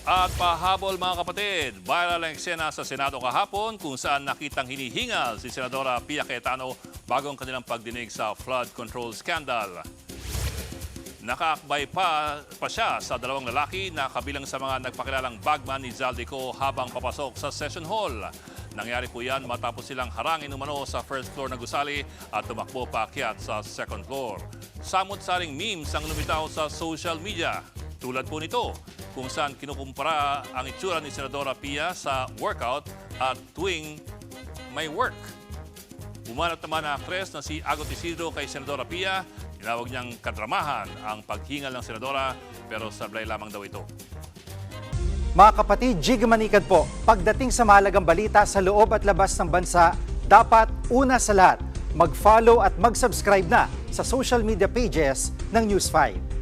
At pahabol mga kapatid, viral ang eksena sa Senado kahapon kung saan nakitang hinihingal si Senadora Pia Cayetano bago ang kanilang pagdinig sa flood control scandal. Nakaakbay pa siya sa dalawang lalaki na kabilang sa mga nagpakilalang bagman ni Zaldico habang papasok sa session hall. Nangyari po yan matapos silang harangin umano sa first floor ng gusali at tumakbo paakyat sa second floor. Samot-saring memes ang lumitaw sa social media. Tulad po nito, kung saan kinukumpara ang itsura ni Senadora Pia sa workout at tuwing may work. Umanap naman ang aktres na si Agot Isidro kay Senadora Pia. Tinawag niyang kadramahan ang paghingal ng Senadora pero sablay lamang daw ito. Mga kapatid, Jig Manikad po, pagdating sa mahalagang balita sa loob at labas ng bansa, dapat una sa lahat, mag-follow at mag-subscribe na sa social media pages ng News 5.